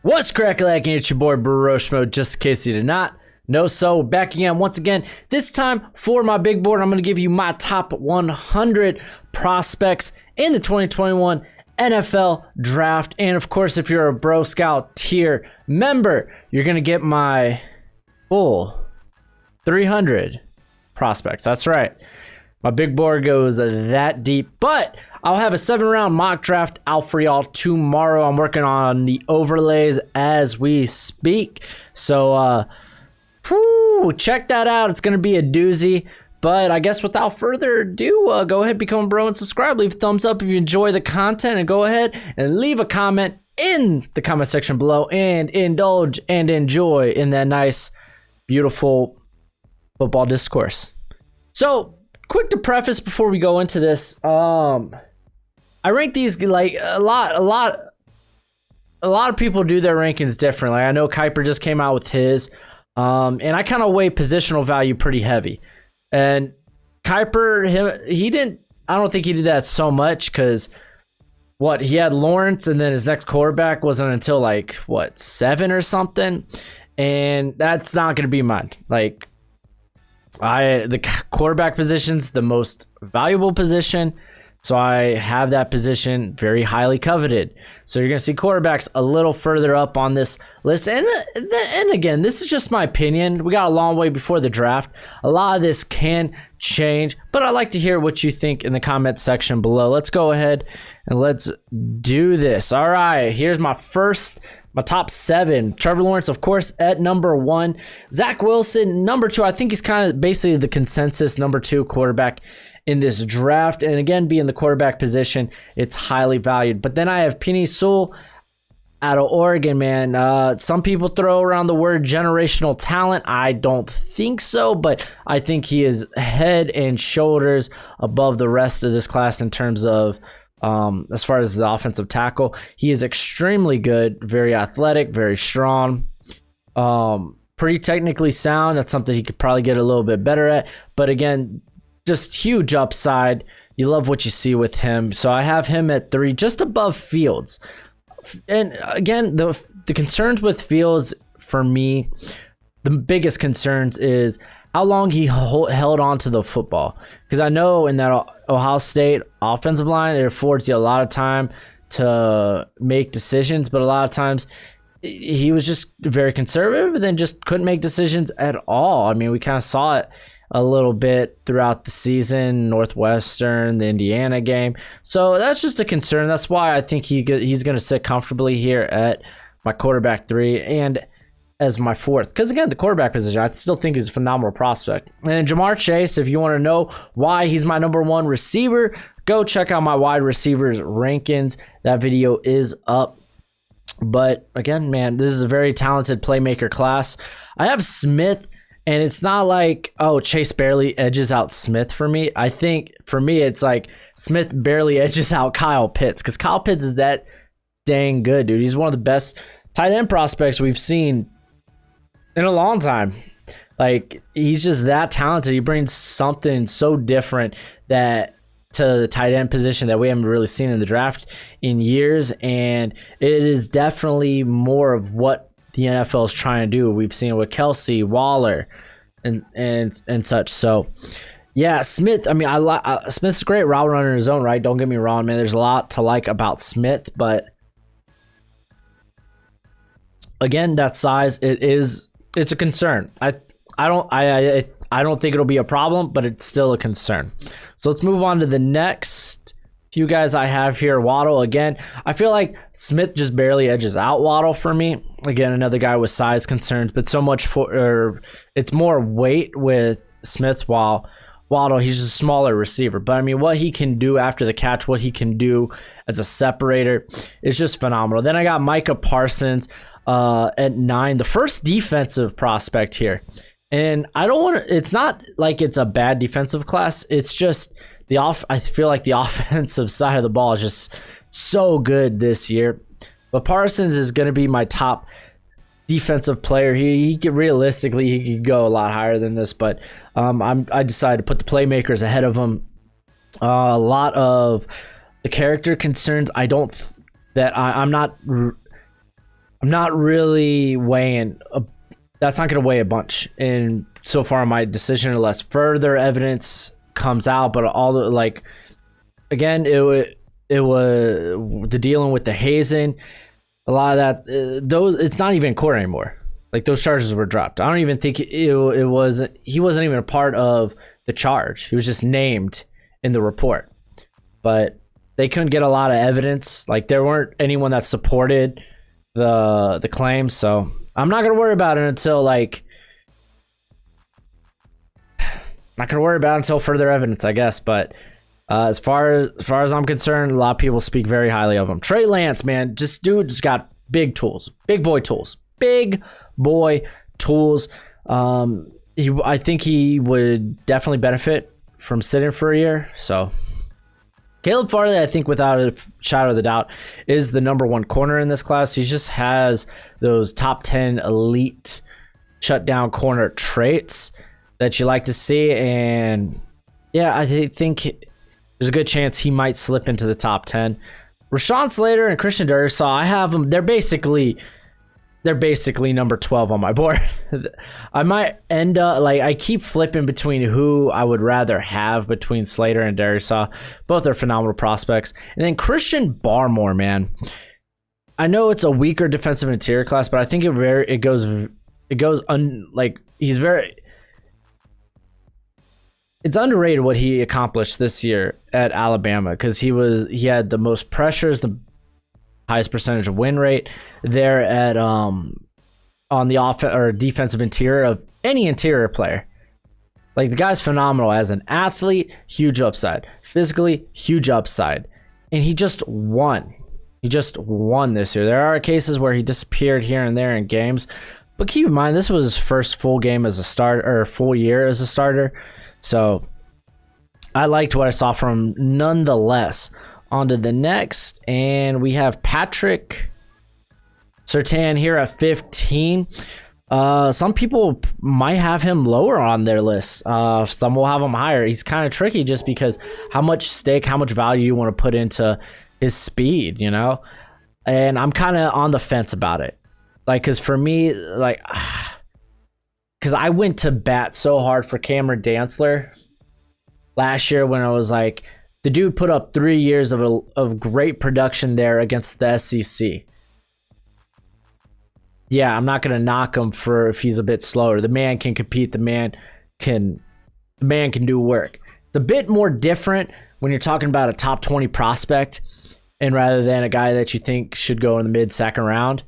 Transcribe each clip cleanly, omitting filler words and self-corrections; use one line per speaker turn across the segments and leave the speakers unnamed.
What's crack-a-lacking? It's your boy Baroshmo, just in case you did not know so. Back again, once again, this time for my big board. I'm going to give you my top 100 prospects in the 2021 NFL Draft. And of course, if you're a Bro Scout tier member, you're going to get my full 300 prospects. That's right. My big board goes that deep, but I'll have a 7-round mock draft out for y'all tomorrow. I'm working on the overlays as we speak. So, check that out. It's going to be a doozy. But I guess without further ado, go ahead, become a bro and subscribe. Leave a thumbs up if you enjoy the content, and go ahead and leave a comment in the comment section below and indulge and enjoy in that nice, beautiful football discourse. So, quick to preface before we go into this, I rank these like a lot of people do their rankings differently. I know Kiper just came out with his, and I kind of weigh positional value pretty heavy. And Kiper, I don't think he did that so much because he had Lawrence, and then his next quarterback wasn't until 7 or something, and that's not going to be mine. The quarterback position's the most valuable position, so I have that position very highly coveted. So you're going to see quarterbacks a little further up on this list. And again, this is just my opinion. We got a long way before the draft. A lot of this can change, but I'd like to hear what you think in the comment section below. Let's go ahead and let's do this. All right, here's my top 7. Trevor Lawrence, of course, at number 1. Zach Wilson, number 2. I think he's kind of basically the consensus number 2 quarterback in this draft. And again, being the quarterback position, it's highly valued. But then I have Penei Sewell out of Oregon, man. Some people throw around the word generational talent. I don't think so, but I think he is head and shoulders above the rest of this class in terms of as far as the offensive tackle. He is extremely good, very athletic, very strong, pretty technically sound. That's something he could probably get a little bit better at. But again, just huge upside. You love what you see with him. So I have him at 3, just above Fields. And again, the concerns with Fields for me, the biggest concerns is how long he held on to the football. Because I know in that Ohio State offensive line, it affords you a lot of time to make decisions, but a lot of times he was just very conservative and then just couldn't make decisions at all. I mean, we kind of saw it a little bit throughout the season, Northwestern, the Indiana game. So that's just a concern. That's why I think he's going to sit comfortably here at my quarterback 3 and as my 4th. Because again, the quarterback position, I still think is a phenomenal prospect. And Ja'Marr Chase, if you want to know why he's my number 1 receiver, go check out my wide receivers rankings. That video is up. But again, man, this is a very talented playmaker class. I have Smith. And it's not like, Chase barely edges out Smith for me. I think for me, it's like Smith barely edges out Kyle Pitts, because Kyle Pitts is that dang good, dude. He's one of the best tight end prospects we've seen in a long time. He's just that talented. He brings something so different to the tight end position that we haven't really seen in the draft in years. And it is definitely more of what the NFL is trying to do. We've seen it with Kelsey, Waller, and such. So, yeah, Smith. I mean, Smith's a great route runner in his own right. Don't get me wrong, man. There's a lot to like about Smith, but again, that size it's a concern. I don't think it'll be a problem, but it's still a concern. So let's move on to the next few guys I have here. Waddle, again, I feel like Smith just barely edges out Waddle for me. Again, another guy with size concerns, but it's more weight with Smith, while Waddle, he's a smaller receiver. But I mean, what he can do after the catch, what he can do as a separator is just phenomenal. Then I got Micah Parsons at 9, the first defensive prospect here. And it's not like it's a bad defensive class. It's just I feel like the offensive side of the ball is just so good this year. But Parsons is going to be my top defensive player. He could go a lot higher than this, but I decided to put the playmakers ahead of him. A lot of the character concerns, I'm not I'm not really weighing. That's not going to weigh a bunch in so far my decision unless further evidence comes out. But all the again, it was the dealing with the hazing. A lot of that, it's not even in court anymore. Like those charges were dropped. I don't even think it was. He wasn't even a part of the charge. He was just named in the report. But they couldn't get a lot of evidence. Like there weren't anyone that supported the claim. So I'm not gonna worry about it until further evidence, I guess. But as far as I'm concerned, a lot of people speak very highly of him. Trey Lance, man, dude just got big tools, big boy tools. I think he would definitely benefit from sitting for a year. So Caleb Farley, I think without a shadow of a doubt, is the number one corner in this class. He just has those top 10 elite shutdown corner traits that you like to see. And yeah, I think there's a good chance he might slip into the top 10. Rashawn Slater and Christian Darrisaw, I have them. They're basically number 12 on my board. I might end up I keep flipping between who I would rather have between Slater and Darrisaw. Both are phenomenal prospects. And then Christian Barmore, man. I know it's a weaker defensive interior class, but I think it's underrated what he accomplished this year at Alabama because he had the most pressures, the highest percentage of win rate there at on the offense or defensive interior of any interior player. Like the guy's phenomenal as an athlete, huge upside. Physically, huge upside. And he just won. He just won this year. There are cases where he disappeared here and there in games, but keep in mind this was his first full game as a starter or full year as a starter. So I liked what I saw from him nonetheless. On to the next, and we have Patrick Surtain here at 15. Some people might have him lower on their list. Some will have him higher. He's kind of tricky just because how much value you want to put into his speed, you know? And I'm kind of on the fence about it. Because for me, because I went to bat so hard for Cameron Dantzler last year when I was like, the dude put up 3 years of great production there against the SEC. Yeah, I'm not going to knock him for if he's a bit slower. The man can compete. The man can do work. It's a bit more different when you're talking about a top 20 prospect and rather than a guy that you think should go in the mid-second round.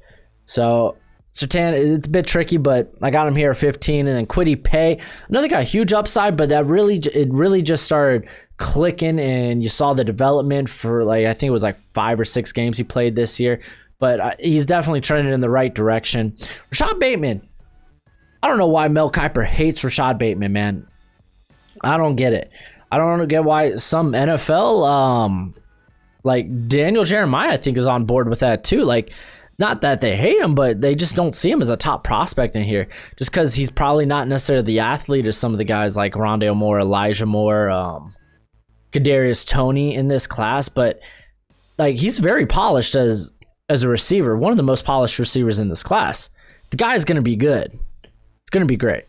So Surtain, it's a bit tricky, but I got him here at 15. And then Kwity Paye, another guy, huge upside, but it really just started clicking, and you saw the development for I think it was 5 or 6 games he played this year. But he's definitely trending in the right direction. Rashad Bateman, I don't know why Mel Kiper hates Rashad Bateman, man. I don't get it. I don't get why some NFL, Daniel Jeremiah, I think, is on board with that too. Not that they hate him, but they just don't see him as a top prospect in here. Just because he's probably not necessarily the athlete as some of the guys like Rondale Moore, Elijah Moore, Kadarius Toney in this class. But he's very polished as a receiver, one of the most polished receivers in this class. The guy's going to be good. It's going to be great.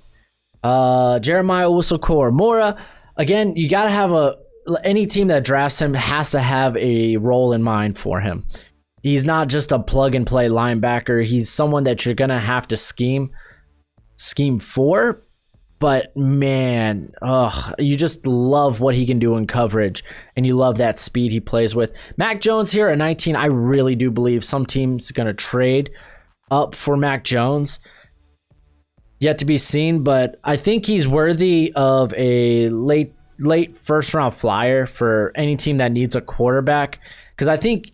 Jeremiah Owusu-Koramoah, again, you got to have any team that drafts him has to have a role in mind for him. He's not just a plug-and-play linebacker. He's someone that you're going to have to scheme for. But, man, you just love what he can do in coverage, and you love that speed he plays with. Mac Jones here at 19, I really do believe some team's going to trade up for Mac Jones. Yet to be seen, but I think he's worthy of a late first-round flyer for any team that needs a quarterback, because I think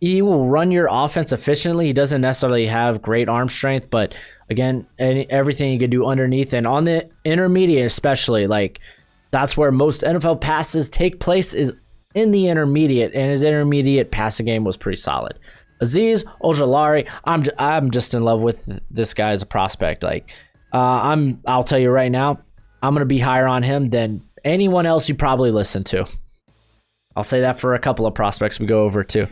he will run your offense efficiently. He doesn't necessarily have great arm strength, but again, everything he can do underneath and on the intermediate especially, that's where most NFL passes take place is in the intermediate, and his intermediate passing game was pretty solid. Azeez Ojulari, I'm just in love with this guy as a prospect. I'll tell you right now, I'm going to be higher on him than anyone else you probably listen to. I'll say that for a couple of prospects we go over too.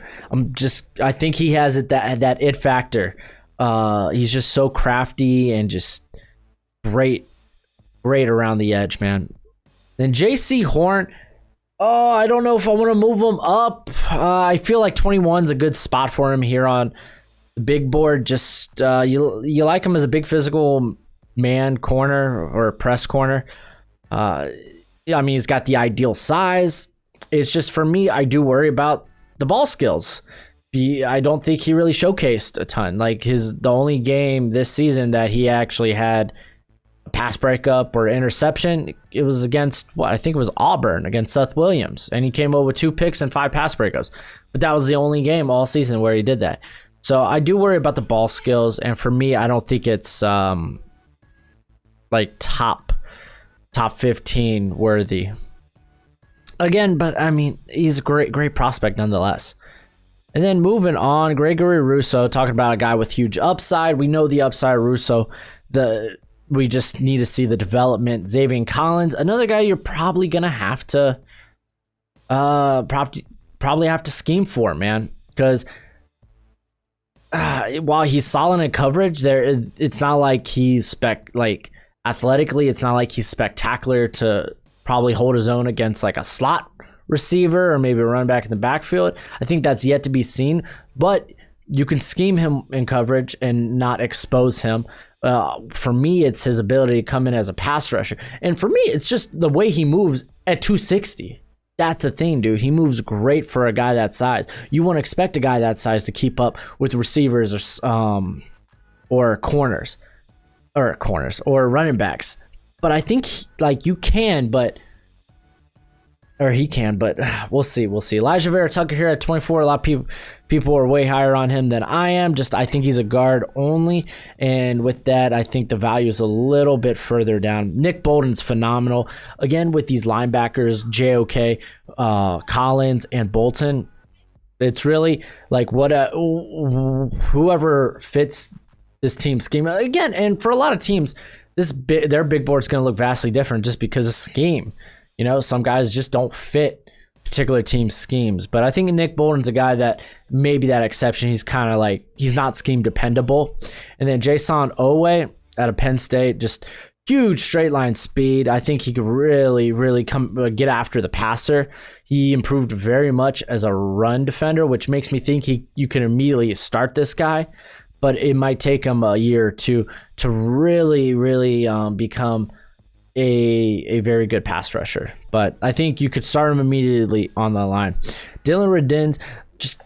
I think he has that it factor He's just so crafty and just great around the edge, man. Then J.C. Horn. Oh, I don't know if I want to move him up. I feel like 21's a good spot for him here on the big board. Just you like him as a big physical man corner or press corner. I mean, he's got the ideal size. It's just, for me, I do worry about the ball skills. I don't think he really showcased a ton. Like, the only game this season that he actually had a pass breakup or interception, it was against, I think it was Auburn against Seth Williams, and he came over with 2 picks and 5 pass breakups. But that was the only game all season where he did that. So I do worry about the ball skills, and for me, I don't think it's like top 15 worthy. Again, but I mean, he's a great prospect nonetheless. And then moving on, Gregory Rousseau, talking about a guy with huge upside. We know the upside of Rousseau. We just need to see the development. Xavier Collins, another guy you're probably gonna have to probably have to scheme for, man, because while he's solid in coverage, it's not like he's athletically, it's not like he's spectacular to probably hold his own against like a slot receiver or maybe a running back in the backfield. I think that's yet to be seen, but you can scheme him in coverage and not expose him. For me, it's his ability to come in as a pass rusher. And for me, it's just the way he moves at 260. That's the thing, dude. He moves great for a guy that size. You wouldn't expect a guy that size to keep up with receivers or corners or running backs. But I think you can, or he can, but we'll see. Elijah Vera Tucker here at 24. A lot of people are way higher on him than I am. I think he's a guard only. And with that, I think the value is a little bit further down. Nick Bolton's phenomenal. Again, with these linebackers, JOK, Collins, and Bolton, it's really like whoever fits this team scheme. Again, and for a lot of teams, their big board's going to look vastly different just because of scheme. You know, some guys just don't fit particular team schemes. But I think Nick Bolton's a guy that may be that exception. He's kind of like, he's not scheme dependable. And then Jason Owe out of Penn State, just huge straight line speed. I think he could really get after the passer. He improved very much as a run defender, which makes me think you can immediately start this guy. But it might take him a year or two to really become a very good pass rusher. But I think you could start him immediately on the line. Dylan Radins just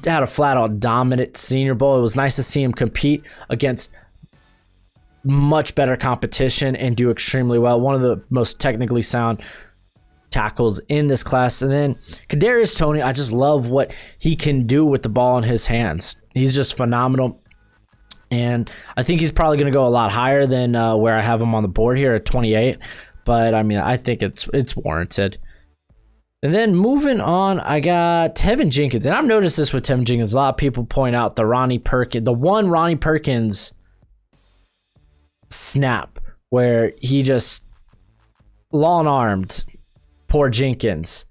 had a flat-out dominant Senior Bowl. It was nice to see him compete against much better competition and do extremely well. One of the most technically sound tackles in this class. And then Kadarius Toney, I just love what he can do with the ball in his hands. He's just phenomenal. And I think he's probably going to go a lot higher than where I have him on the board here at 28. But, I mean, I think it's warranted. And then moving on, I got Tevin Jenkins. And I've noticed this with Tevin Jenkins. A lot of people point out the Ronnie Perkins snap where he just long-armed poor Jenkins.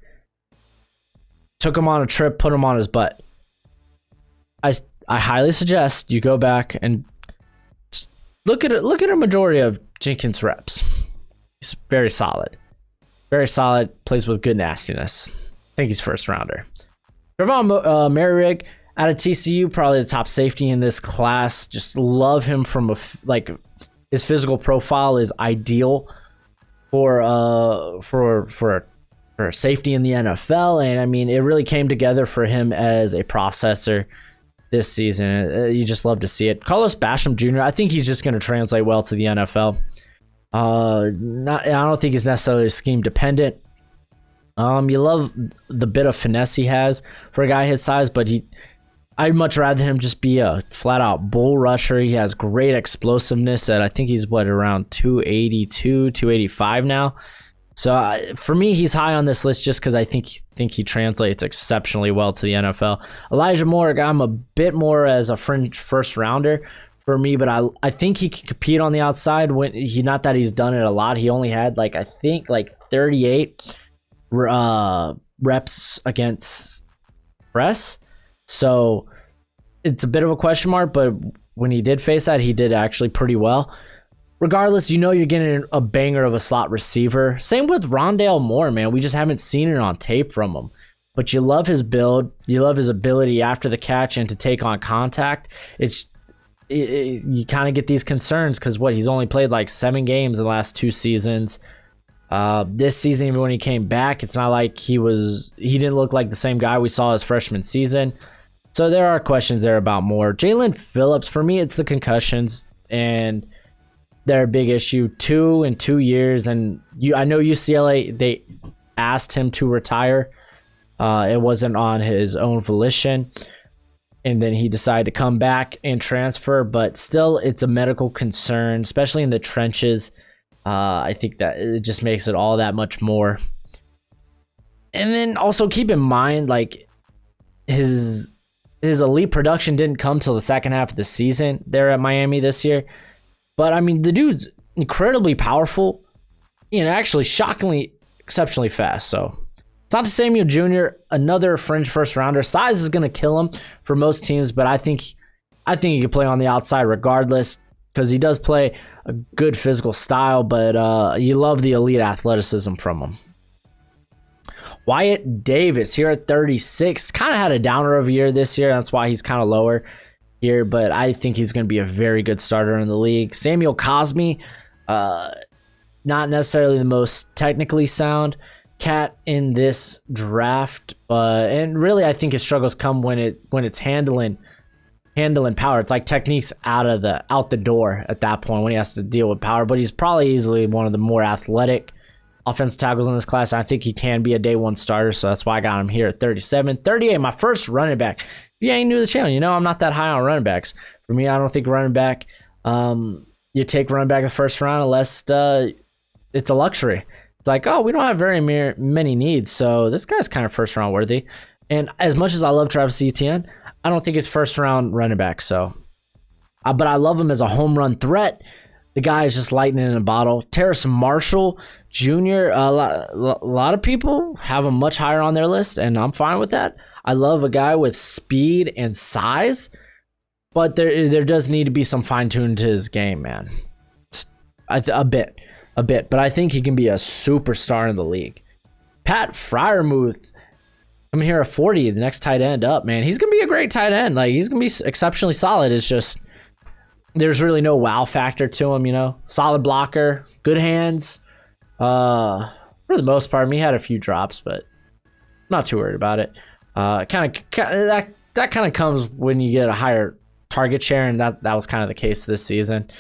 Took him on a trip, put him on his butt. I highly suggest you go back and just look at a majority of Jenkins reps. He's very solid. Very solid. Plays with good nastiness. I think he's first rounder. Trevon Merrick out of TCU, probably the top safety in this class. Just love him from his physical profile is ideal for safety in the NFL. And I mean, it really came together for him as a processor this season. You just love to see it. Carlos Basham Jr., I think he's just going to translate well to the NFL. I don't think he's necessarily scheme dependent. You love the bit of finesse he has for a guy his size, but I'd much rather him just be a flat out bull rusher. He has great explosiveness at, I think he's around 282, 285 now. So for me, he's high on this list just because I think he translates exceptionally well to the NFL. Elijah Moore, I'm a bit more as a fringe first rounder for me, but I think he can compete on the outside. Not that he's done it a lot. He only had 38 reps against press. So it's a bit of a question mark, but when he did face that, he did actually pretty well. Regardless, you know you're getting a banger of a slot receiver. Same with Rondale Moore, man. We just haven't seen it on tape from him. But you love his build. You love his ability after the catch and to take on contact. You kind of get these concerns because he's only played like 7 games in the last 2 seasons. This season, even when he came back, it's not like he didn't look like the same guy we saw his freshman season. So there are questions there about Moore. Jalen Phillips, for me, it's the concussions, and they're a big issue. 2 in 2 years, and I know UCLA, they asked him to retire. It wasn't on his own volition, and then he decided to come back and transfer, but still, it's a medical concern, especially in the trenches. I think that it just makes it all that much more. And then also keep in mind, like, his elite production didn't come till the second half of the season there at Miami this year. But I mean, the dude's incredibly powerful, actually shockingly exceptionally fast. So Asante Samuel Jr., another fringe first rounder. Size is going to kill him for most teams, but I think he can play on the outside regardless, because he does play a good physical style, but you love the elite athleticism from him. Wyatt Davis here at 36. Kind of had a downer of a year this year. That's why he's kind of lower here, but I think he's going to be a very good starter in the league. Samuel Cosmi, not necessarily the most technically sound cat in this draft, and really I think his struggles come when it's handling power. It's like techniques out the door at that point when he has to deal with power, but he's probably easily one of the more athletic offensive tackles in this class. I think he can be a day 1 starter, so that's why I got him here at 37. 38, my first running back. If you ain't new to the channel, I'm not that high on running backs. For me, I don't think running back, you take running back in the first round unless it's a luxury. It's like, oh, we don't have very many needs, so this guy's kind of first round worthy. And as much as I love Travis Etienne, I don't think he's first round running back. So, but I love him as a home run threat. The guy is just lightning in a bottle. Terrace Marshall Jr., a lot of people have him much higher on their list, and I'm fine with that. I love a guy with speed and size, but there does need to be some fine-tuning to his game, man. A bit. But I think he can be a superstar in the league. Pat Freiermuth, I'm here at 40, the next tight end up, man. He's going to be a great tight end. Like, he's going to be exceptionally solid. It's just there's really no wow factor to him, Solid blocker, good hands. For the most part, he had a few drops, but I'm not too worried about it. That kind of comes when you get a higher target share, and that was kind of the case this season.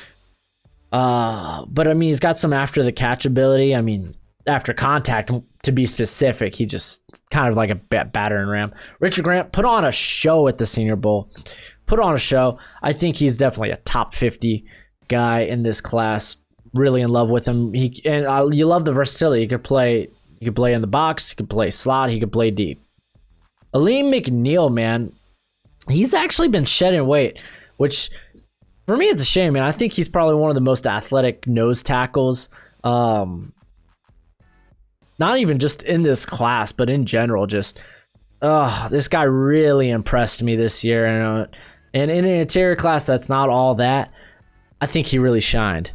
But I mean, he's got some after the catch ability. I mean, after contact, to be specific, he just kind of like a battering ram. Richard Grant put on a show at the Senior Bowl. I think he's definitely a top 50 guy in this class. Really in love with him. You love the versatility. He could play in the box. He could play slot. He could play deep. Aleem McNeil, man, he's actually been shedding weight, which for me it's a shame, man. I think he's probably one of the most athletic nose tackles. Not even just in this class, but in general. Just, this guy really impressed me this year. And in an interior class that's not all that, I think he really shined.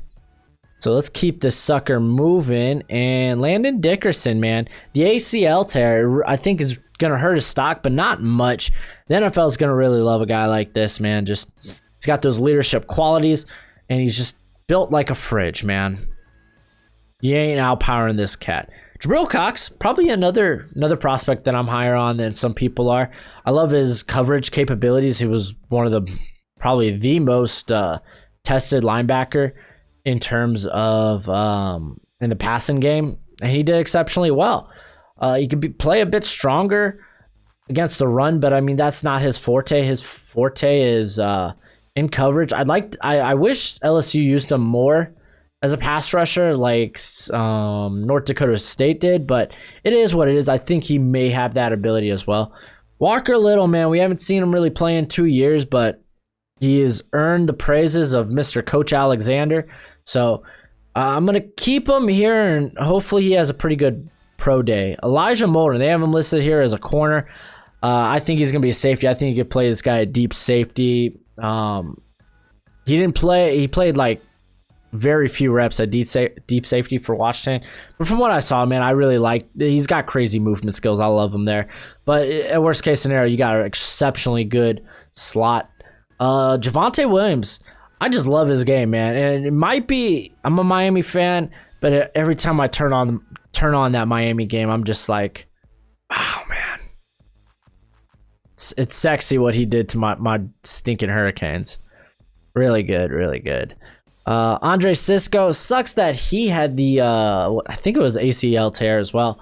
So let's keep this sucker moving. And Landon Dickerson, man, the ACL tear, I think is going to hurt his stock, but not much. The NFL is going to really love a guy like this, man. Just, he's got those leadership qualities, and he's just built like a fridge, man. You ain't outpowering this cat. Jabril Cox, probably another prospect that I'm higher on than some people are. I love his coverage capabilities. He was one of probably the most tested linebacker in terms of in the passing game, and he did exceptionally well. He could play a bit stronger against the run, but I mean that's not his forte. His forte is in coverage. I wish LSU used him more as a pass rusher like North Dakota State did, but it is what it is. I think he may have that ability as well. Walker Little, man, we haven't seen him really play in 2 years, but he has earned the praises of Mr. Coach Alexander. So I'm going to keep him here, and hopefully he has a pretty good pro day. Elijah Molden, they have him listed here as a corner. I think he's going to be a safety. I think he could play this guy at deep safety. he didn't play. He played like very few reps at deep safety for Washington. But from what I saw, man, I really like. He's got crazy movement skills. I love him there. But at worst case scenario, you got an exceptionally good slot. Javonte Williams, I just love his game, man. And it might be, I'm a Miami fan, but every time I turn on that Miami game, I'm just like, oh man, it's sexy what he did to my stinking Hurricanes. Really good, really good. Andre Cisco, sucks that he had the I think it was ACL tear as well.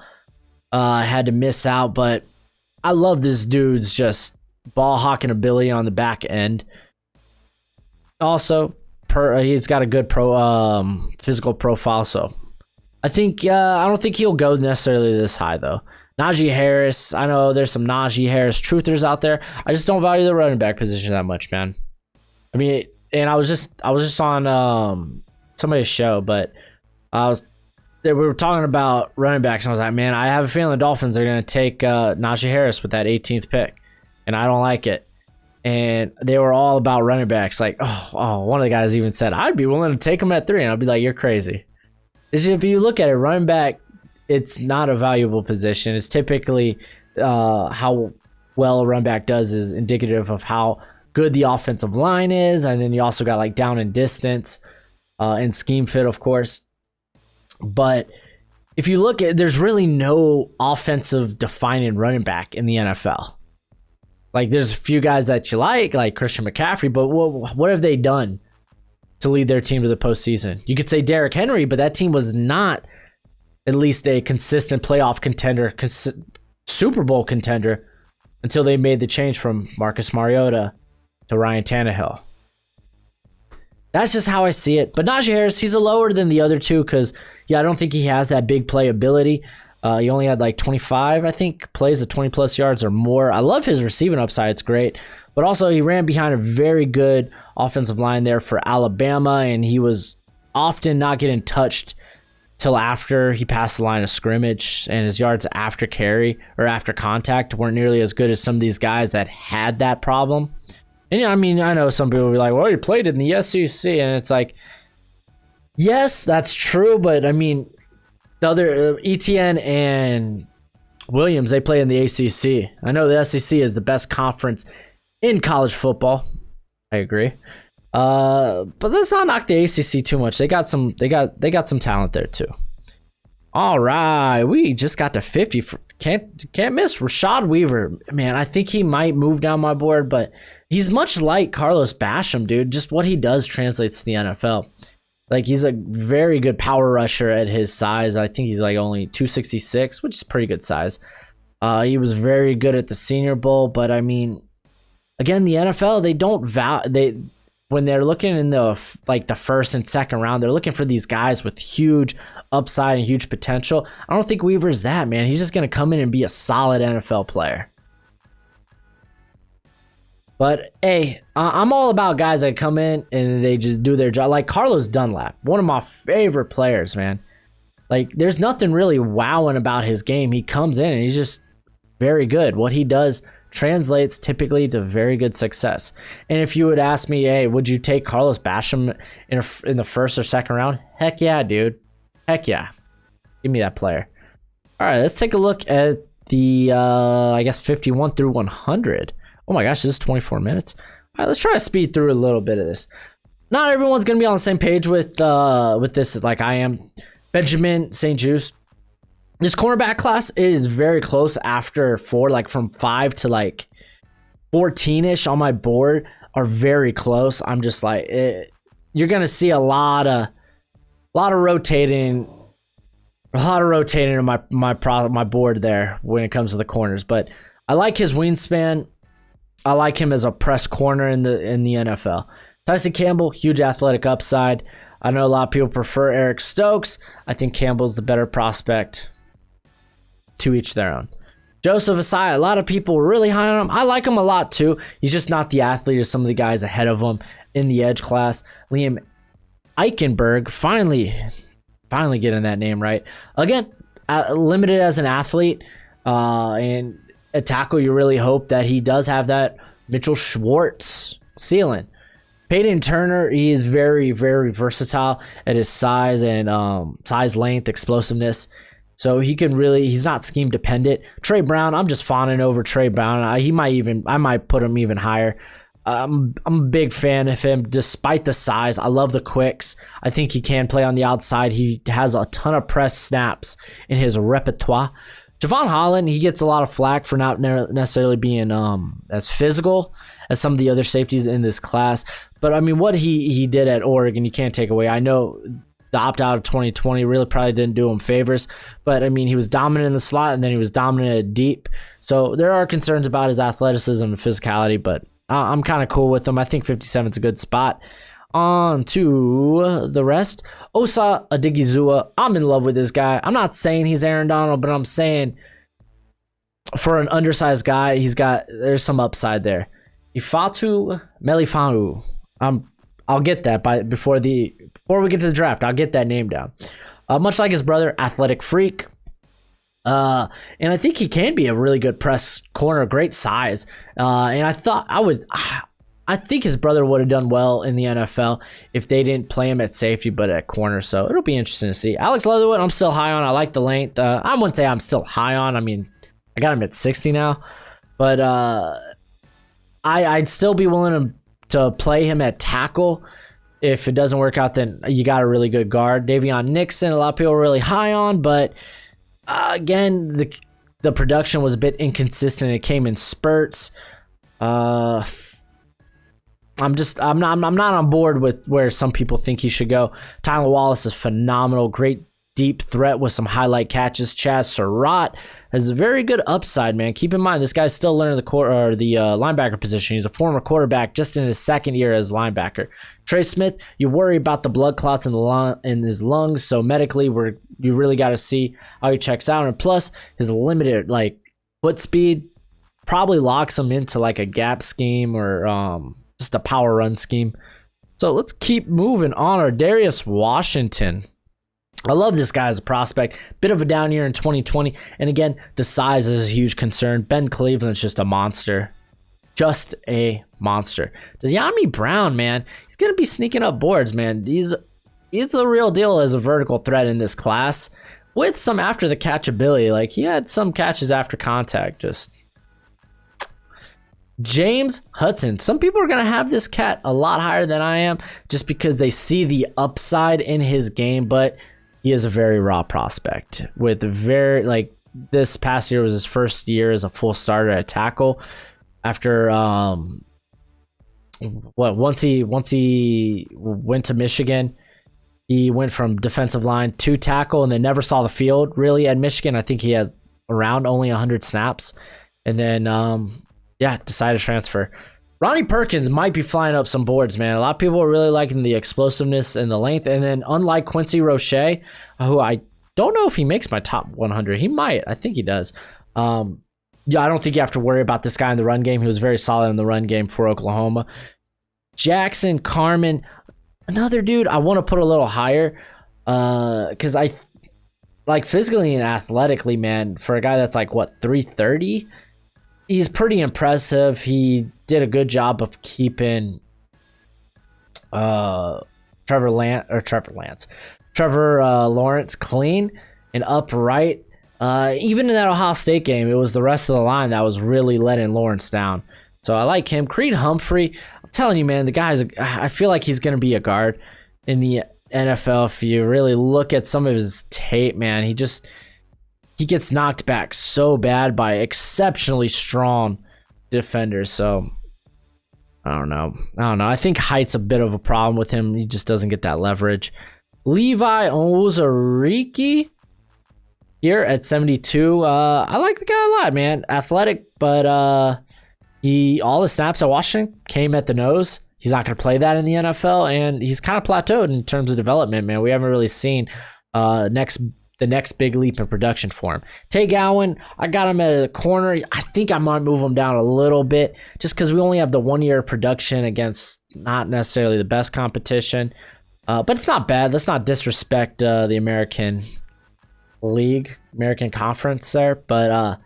Had to miss out, but I love this dude's just ball hawking ability on the back end. Also, he's got a good physical profile, so I don't think he'll go necessarily this high though. Najee Harris, I know there's some Najee Harris truthers out there. I just don't value the running back position that much, man. I mean, and I was just on somebody's show, but we were talking about running backs, and I was like, man, I have a feeling the Dolphins are going to take Najee Harris with that 18th pick, and I don't like it. And they were all about running backs. Like, one of the guys even said, I'd be willing to take him at 3, and I'd be like, you're crazy. If you look at it, running back, it's not a valuable position. It's typically how well a running back does is indicative of how good the offensive line is, and then you also got like down and distance and scheme fit, of course. But if you look at, there's really no offensive defining running back in the NFL. Like, there's a few guys that you like Christian McCaffrey, but what have they done to lead their team to the postseason? You could say Derrick Henry, but that team was not at least a consistent playoff contender, Super Bowl contender, until they made the change from Marcus Mariota to Ryan Tannehill. That's just how I see it. But Najee Harris, he's a lower than the other two because, I don't think he has that big playability. He only had like 25, I think, plays of 20-plus yards or more. I love his receiving upside. It's great. But also, he ran behind a very good offensive line there for Alabama, and he was often not getting touched till after he passed the line of scrimmage, and his yards after carry or after contact weren't nearly as good as some of these guys that had that problem. And I mean, I know some people will be like, well, he played in the SEC, and it's like, yes, that's true, but I mean, the other Etienne and Williams, they play in the ACC. I know the SEC is the best conference in college football. I agree. But let's not knock the ACC too much. They got some talent there too. All right, we just got to 50. Can't miss Rashad Weaver. Man, I think he might move down my board, but he's much like Carlos Basham, dude. Just what he does translates to the NFL. Like, he's a very good power rusher at his size. I think he's like only 266, which is pretty good size. He was very good at the Senior Bowl, but I mean, again, the NFL, they don't when they're looking in the first and second round, they're looking for these guys with huge upside and huge potential. I don't think Weaver's that, man. He's just going to come in and be a solid NFL player. But, hey, I'm all about guys that come in and they just do their job. Like Carlos Dunlap, one of my favorite players, man. Like, there's nothing really wowing about his game. He comes in and he's just very good. What he does translates typically to very good success. And if you would ask me, hey, would you take Carlos Basham in the first or second round? Heck yeah, dude. Heck yeah. Give me that player. All right, let's take a look at the, 51 through 100. Oh my gosh, this is 24 minutes. All right, let's try to speed through a little bit of this. Not everyone's going to be on the same page with this like I am. Benjamin St-Juste. This cornerback class is very close after 4, like from 5 to like 14-ish on my board are very close. I'm just like, you're going to see a lot of rotating in my board there when it comes to the corners. But I like his wingspan. I like him as a press corner in the NFL. Tyson Campbell, huge athletic upside. I know a lot of people prefer Eric Stokes. I think Campbell's the better prospect. To each their own. Joseph Asai, a lot of people were really high on him. I like him a lot too. He's just not the athlete as some of the guys ahead of him in the edge class. Liam Eichenberg, finally getting that name right. Again, limited as an athlete. And at tackle, you really hope that he does have that Mitchell Schwartz ceiling. Peyton Turner, he is very, very versatile at his size and size, length, explosiveness. So he can really, he's not scheme dependent. Trey Brown, I'm just fawning over Trey Brown. I might put him even higher. I'm a big fan of him despite the size. I love the quicks. I think he can play on the outside. He has a ton of press snaps in his repertoire. Javon Holland, he gets a lot of flack for not necessarily being as physical as some of the other safeties in this class. But I mean, what he did at Oregon, you can't take away. I know the opt-out of 2020 really probably didn't do him favors, but I mean, he was dominant in the slot and then he was dominant at deep. So there are concerns about his athleticism and physicality, but I'm kind of cool with him. I think 57 is a good spot. On to the rest. Osa Odigizua. I'm in love with this guy. I'm not saying he's Aaron Donald, but I'm saying for an undersized guy, there's some upside there. Ifeatu Melifonwu. I'll get that before we get to the draft. I'll get that name down. Much like his brother, athletic freak. And I think he can be a really good press corner, great size. And I think his brother would have done well in the NFL if they didn't play him at safety, but at corner. So it'll be interesting to see. Alex Leatherwood, I'm still high on. I like the length. I wouldn't say I'm still high on. I mean, I got him at 60 now, but I'd still be willing to play him at tackle. If it doesn't work out, then you got a really good guard. Davion Nixon, a lot of people are really high on, but again, the production was a bit inconsistent. It came in spurts. I'm not on board with where some people think he should go. Tylan Wallace is phenomenal, great deep threat with some highlight catches. Chaz Surratt has a very good upside, man. Keep in mind, this guy's still learning the linebacker position. He's a former quarterback just in his second year as linebacker. Trey Smith, you worry about the blood clots in his lungs, so medically, you really got to see how he checks out. And plus, his limited foot speed probably locks him into a gap scheme or just a power run scheme. So let's keep moving on. Darius Washington. I love this guy as a prospect. Bit of a down year in 2020. And again, the size is a huge concern. Ben Cleveland's just a monster. Just a monster. Dyami Brown, man, he's going to be sneaking up boards, man. He's the real deal as a vertical threat in this class with some after the catch ability. He had some catches after contact. Just James Hudson. Some people are going to have this cat a lot higher than I am just because they see the upside in his game, but he is a very raw prospect with this past year was his first year as a full starter at tackle. After once he went to Michigan, he went from defensive line to tackle and then never saw the field really at Michigan. I think he had around only 100 snaps and then decided to transfer. Ronnie Perkins might be flying up some boards, man. A lot of people are really liking the explosiveness and the length. And then unlike Quincy Roche, who I don't know if he makes my top 100. He might. I think he does. I don't think you have to worry about this guy in the run game. He was very solid in the run game for Oklahoma. Jackson Carman, another dude I want to put a little higher because I physically and athletically, man, for a guy that's 330, he's pretty impressive. He did a good job of keeping Trevor Lawrence clean and upright. Even in that Ohio State game, it was the rest of the line that was really letting Lawrence down. So I like him. Creed Humphrey, I'm telling you, man, I feel like he's going to be a guard in the NFL. If you really look at some of his tape, man, he gets knocked back so bad by exceptionally strong defenders. So I don't know. I think height's a bit of a problem with him. He just doesn't get that leverage. Levi Onwuzurike here at 72. I like the guy a lot, man. Athletic, but all the snaps at Washington came at the nose. He's not going to play that in the NFL, and he's kind of plateaued in terms of development, man. We haven't really seen the next big leap in production for him. Tay Gowan, I got him at a corner. I think I might move him down a little bit just because we only have the 1 year of production against not necessarily the best competition. But it's not bad. Let's not disrespect the American League, American Conference there. But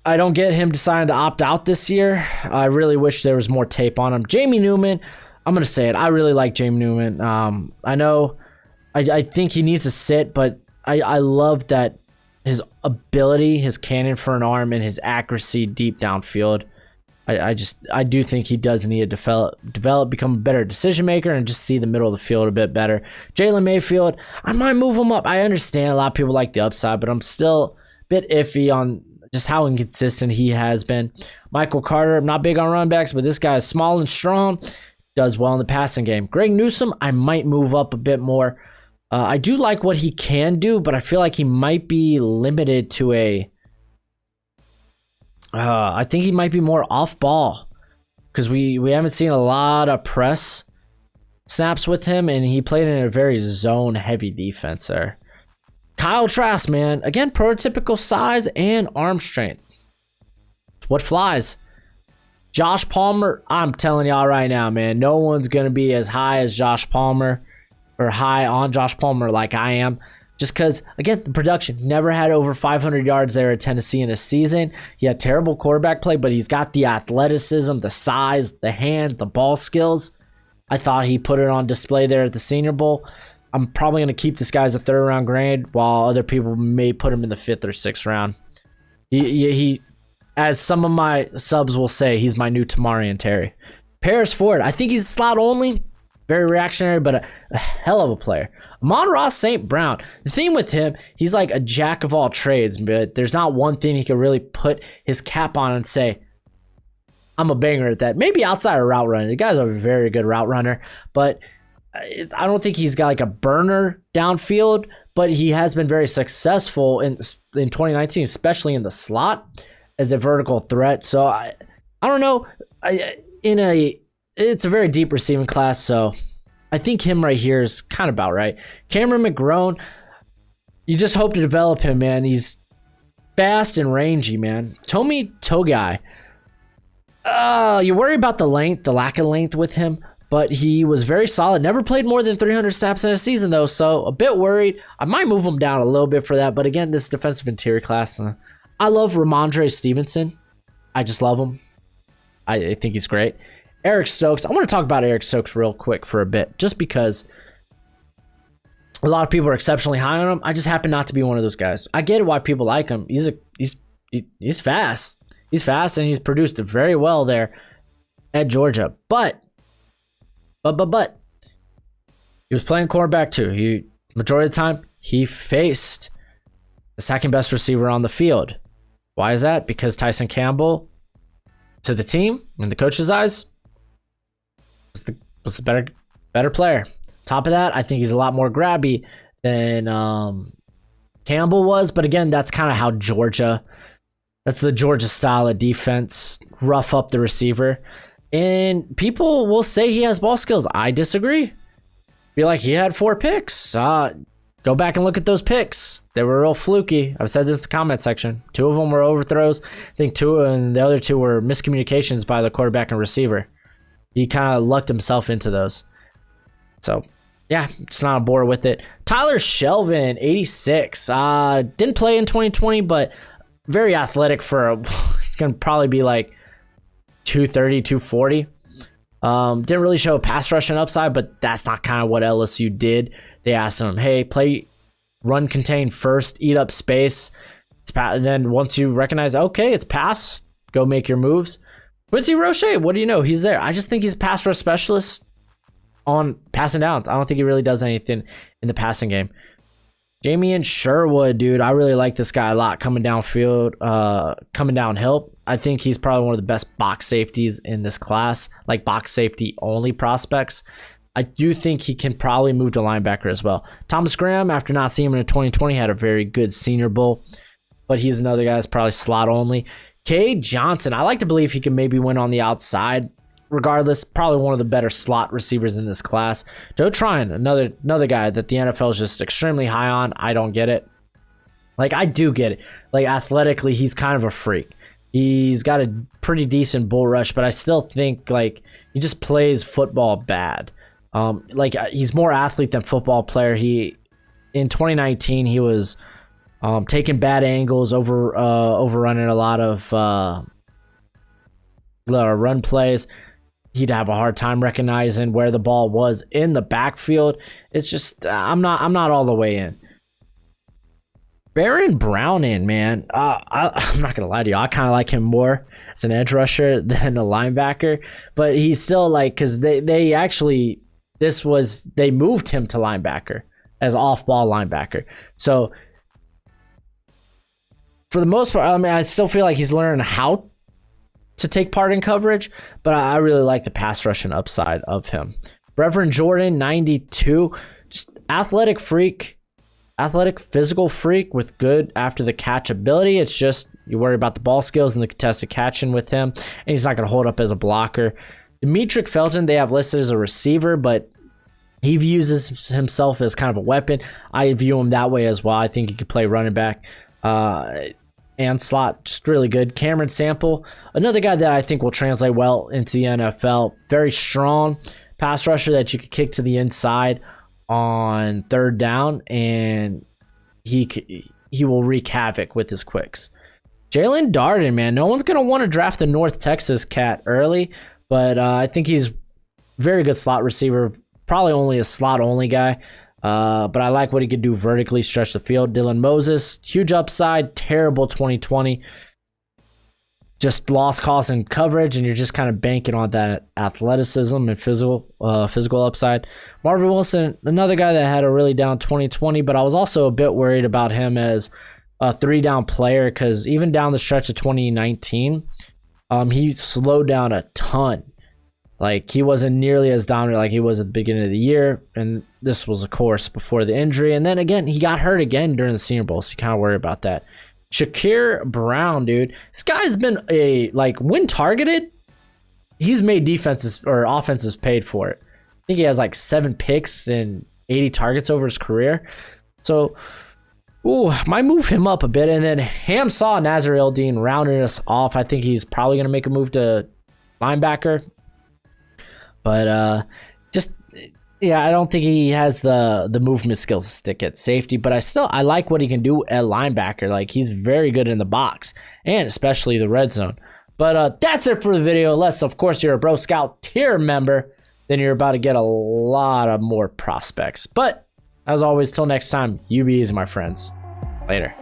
I don't get him deciding to opt out this year. I really wish there was more tape on him. Jamie Newman, I'm gonna say it. I really like James Newman. I know, I think he needs to sit, but I love that his ability, his cannon for an arm, and his accuracy deep downfield. I do think he does need to develop, become a better decision maker, and just see the middle of the field a bit better. Jalen Mayfield, I might move him up. I understand a lot of people like the upside, but I'm still a bit iffy on just how inconsistent he has been. Michael Carter, I'm not big on running backs, but this guy is small and strong, does well in the passing game. Greg Newsome, I might move up a bit more. I do like what he can do, but I feel like he might be limited to I think he might be more off ball because we haven't seen a lot of press snaps with him, and he played in a very zone heavy defense there. Kyle Trask, man, again, prototypical size and arm strength. What flies? Josh Palmer, I'm telling y'all right now, man, no one's going to be as high as Josh Palmer or high on Josh Palmer like I am. Just because, again, the production, never had over 500 yards there at Tennessee in a season. He had terrible quarterback play, but he's got the athleticism, the size, the hand, the ball skills. I thought he put it on display there at the Senior Bowl. I'm probably going to keep this guy as a third-round grade, while other people may put him in the fifth or sixth round. He, as some of my subs will say, he's my new Tamarian Terry. Paris Ford, I think he's a slot only. Very reactionary, but a hell of a player. Amon-Ra St. Brown. The thing with him, he's like a jack of all trades, but there's not one thing he can really put his cap on and say, I'm a banger at that. Maybe outside of route running. The guy's a very good route runner, but I don't think he's got like a burner downfield, but he has been very successful in 2019, especially in the slot as a vertical threat. So I don't know. It's a very deep receiving class, so I think him right here is kind of about right. Cameron McGrone, you just hope to develop him, man. He's fast and rangy, man. Tomi Togai, you worry about the length, the lack of length with him, but he was very solid. Never played more than 300 snaps in a season, though, so a bit worried. I might move him down a little bit for that, but again, this defensive interior class, I love Ramondre Stevenson. I just love him. I think he's great. Eric Stokes. I want to talk about Eric Stokes real quick for a bit, just because a lot of people are exceptionally high on him. I just happen not to be one of those guys. I get why people like him. He's fast. He's fast, and he's produced very well there at Georgia. But he was playing cornerback too. Majority of the time he faced the second best receiver on the field. Why is that? Because Tyson Campbell, to the team in the coach's eyes, was the better player. Top of that, I think he's a lot more grabby than Campbell was. But again, that's kind of how that's the Georgia style of defense. Rough up the receiver. And people will say he has ball skills. I disagree. Feel like he had 4 picks. Go back and look at those picks. They were real fluky. I've said this in the comment section. 2 of them were overthrows. I think 2, and the other 2 were miscommunications by the quarterback and receiver. He kind of lucked himself into those. So, yeah, just not on board with it. Tyler Shelvin, 86. Didn't play in 2020, but very athletic for it's going to probably be like 230, 240. Didn't really show a pass rushing upside, but that's not kind of what LSU did. They asked him, hey, play run contain first, eat up space. And then once you recognize, okay, it's pass, go make your moves. Quincy Roche, what do you know? He's there. I just think he's a pass rush specialist on passing downs. I don't think he really does anything in the passing game. Jamien Sherwood, dude, I really like this guy a lot coming downfield, coming downhill. I think he's probably one of the best box safeties in this class, like box safety only prospects. I do think he can probably move to linebacker as well. Thomas Graham, after not seeing him in 2020, had a very good Senior Bowl, but he's another guy that's probably slot only. Cade Johnson, I like to believe he can maybe win on the outside. Regardless, probably one of the better slot receivers in this class. Joe Tryon, another guy that the NFL is just extremely high on. I don't get it. Like, I do get it. Like, athletically, he's kind of a freak. He's got a pretty decent bull rush, but I still think, like, he just plays football bad. Like, he's more athlete than football player. In 2019, he was taking bad angles, overrunning a lot of run plays. he'd have a hard time recognizing where the ball was in the backfield. It's just I'm not all the way in. Baron Browning, man, I'm not gonna lie to you. I kind of like him more as an edge rusher than a linebacker, but he's still like, because they moved him to linebacker as off-ball linebacker. So for the most part, I mean, I still feel like he's learning how to take part in coverage, but I really like the pass rushing upside of him. Reverend Jordan, 92, just athletic physical freak with good after the catch ability. It's just you worry about the ball skills and the contested catching with him, and he's not going to hold up as a blocker. Demetric Felton, they have listed as a receiver, but he views himself as kind of a weapon. I view him that way as well. I think he could play running back and slot, just really good. Cameron Sample, another guy that I think will translate well into the NFL. Very strong pass rusher that you could kick to the inside on third down, and he will wreak havoc with his quicks. Jalen Darden, man, no one's going to want to draft the North Texas cat early, but I think he's very good slot receiver, probably only a slot-only guy, but I like what he could do vertically, stretch the field. Dylan Moses, huge upside, terrible 2020. Just lost calls in coverage, and you're just kind of banking on that athleticism and physical upside. Marvin Wilson, another guy that had a really down 2020, but I was also a bit worried about him as a 3-down player, because even down the stretch of 2019, he slowed down a ton. Like, he wasn't nearly as dominant like he was at the beginning of the year, and this was, of course, before the injury. And then again, he got hurt again during the Senior Bowl, so you kind of worry about that. Shakir Brown, dude. This guy's been when targeted, he's made defenses or offenses paid for it. I think he has like 7 picks and 80 targets over his career. So, might move him up a bit. And then Hamsah Nasir-Eldin rounding us off. I think he's probably going to make a move to linebacker. But I don't think he has the movement skills to stick at safety, but I like what he can do at linebacker. Like, he's very good in the box, and especially the red zone. But that's it for the video. Unless, of course, you're a Bro Scout tier member, then you're about to get a lot of more prospects. But as always, till next time, you be easy, my friends. Later.